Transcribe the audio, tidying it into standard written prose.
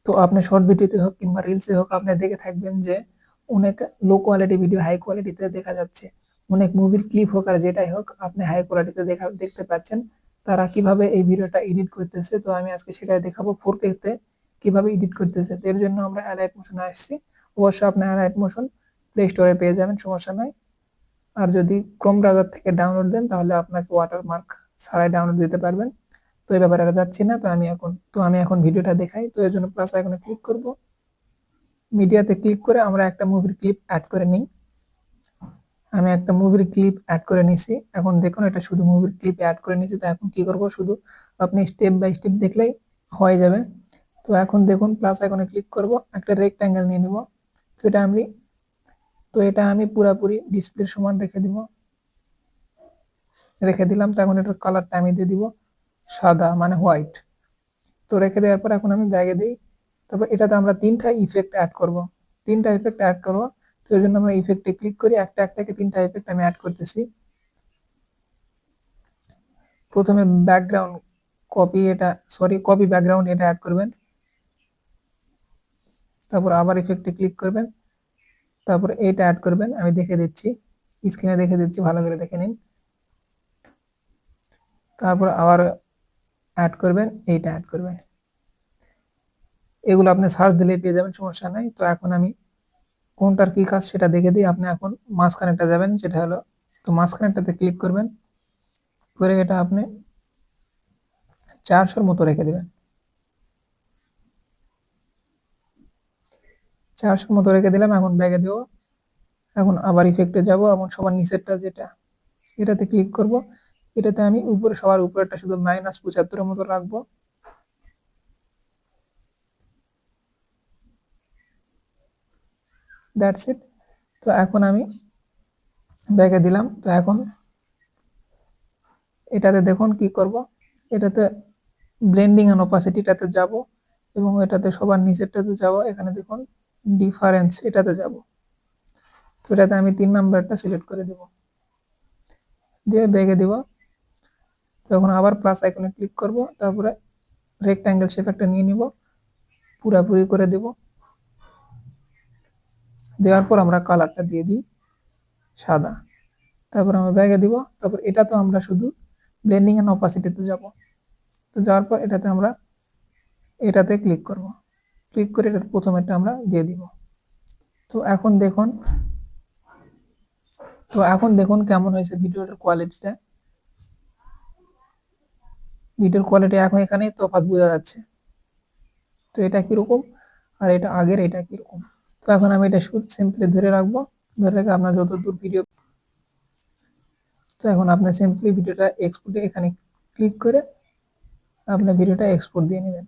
তো আপনি শর্ট ভিডিওতে হোক কিংবা রিলসে হোক আপনি দেখে থাকবেন যে অনেক লো কোয়ালিটি ভিডিও হাই কোয়ালিটিতে দেখা যাচ্ছে। অনেক মুভির ক্লিপ হোক আর যেটাই হোক আপনি হাই কোয়ালিটিতে দেখতে পাচ্ছেন। তারা কিভাবে এই ভিডিওটা এডিট করতেছে, তো আমি আজকে সেটাই দেখাবো 4K তে কিভাবে এডিট করতেছে। তো এর জন্য আমরা অ্যালাইট মোশনে আসছি। অবশ্যই আপনি অ্যালাইট মোশন প্লে স্টোরে পেয়ে যাবেন, সমস্যা নাই। আর যদি ক্রোম ব্রাউজার থেকে ডাউনলোড দেন তাহলে আপনাকে ওয়াটারমার্ক ছাড়াই ডাউনলোড দিতে পারবেন। তো এই ব্যাপারে আর যাচ্ছি না। তো আমি এখন ভিডিওটা দেখাই। তো এর জন্য প্লাস আইকনে ক্লিক করব। মিডিয়াতে ক্লিক করে আমরা একটা মুভির ক্লিপ অ্যাড করে নিই। আমি একটা মুভির ক্লিপ অ্যাড করে নিছি। এখন দেখুন এটা শুধু মুভির ক্লিপ অ্যাড করে নিছি। তো এখন কি করব, শুধু আপনি স্টেপ বাই স্টেপ দেখলেই হয়ে যাবে। তো এখন দেখুন প্লাস আইকনে ক্লিক করব, একটা রেক্ট্যাঙ্গেল নিয়ে নিব। তো এটা আমি পুরাপুরি ডিসপ্লের সমান রেখে দিলাম। তো এখন এটার কালারটা আমি দিয়ে দিব সাদা, মানে হোয়াইট। তো রেখে দেওয়ার পর এখন আমি ব্যাগে দিই। তারপর এটাতে আমরা তিনটা ইফেক্ট অ্যাড করব। তো এর জন্য আমরা ইফেক্টে ক্লিক করি, একটাকে তিনটা ইফেক্ট আমি অ্যাড করতেছি। প্রথমে ব্যাকগ্রাউন্ড কপি ব্যাকগ্রাউন্ড এটা অ্যাড করবেন। তারপর আবার ইফেক্টে ক্লিক করবেন, তারপর এটা অ্যাড করবেন। আমি দেখে দিচ্ছি, স্ক্রিনে দেখে দিচ্ছি, ভালো করে দেখে নিন। তারপর আবার অ্যাড করবেন, এইটা অ্যাড করবেন। এগুলো আপনি সার্চ দিলেই পেয়ে যাবেন, সমস্যা নাই। তো এখন আমি কোনটার কি কাজ সেটা দেখে দিই। আপনি এখন মাঝখানেরটা যাবেন, যেটা হলো, তো মাঝখানেরটাতে ক্লিক করবেন, করে এটা আপনি 400-র মতো রেখে দিবেন। 400-র মতো রেখে দিলাম। এখন ব্যাগে দেবো। এখন আবার ইফেক্টে যাব, এবং সবার নিচেরটা যেটা, এটাতে ক্লিক করব। এটাতে আমি সবার উপরেরটা শুধু -75-এর মতো রাখবো। That's it. তো এখন আমি ব্যাগে দিলাম। তো এখন এটাতে দেখুন কি করব, এটাতে ব্লেন্ডিং এন্ড অপাসিটিটাতে যাব, এবং এটাতে সবার নিচেরটাতে যাব। এখানে দেখুন ডিফারেন্স, এটাতে যাব। তো এটাতে আমি 3 নাম্বারটা সিলেক্ট করে দেব, দিয়ে ব্যাগে দিব। তখন আবার প্লাস আইকনে ক্লিক করব, তারপরে রেক্ট্যাঙ্গেল শেপ একটা নিয়ে নিব, পুরাপুরি করে দেব। দেওয়ার পর আমরা কালারটা দিয়ে দিই সাদা। তারপর আমরা ব্যাগে দিব। তারপর এটা তো আমরা শুধু ব্লেন্ডিং এন্ড অপাসিটিতে যাব। তো যাওয়ার পর এটাতে ক্লিক করব। ক্লিক করে এটার প্রথমেরটা আমরা দিয়ে দিব। তো এখন দেখুন কেমন হয়েছে ভিডিওর কোয়ালিটি এখন এখানেই তফাৎ বোঝা যাচ্ছে। তো এটা কিরকম আর এটা আগের, এটা কিরকম। তো এখন আমি এটা সিম্পলি ধরে রাখবো। ধরে রেখে আপনার যতদূর ভিডিও, তো এখন আপনি সিম্পলি ভিডিওটা এক্সপোর্টে এখানে ক্লিক করে আপনার ভিডিওটা এক্সপোর্ট দিয়ে নেবেন।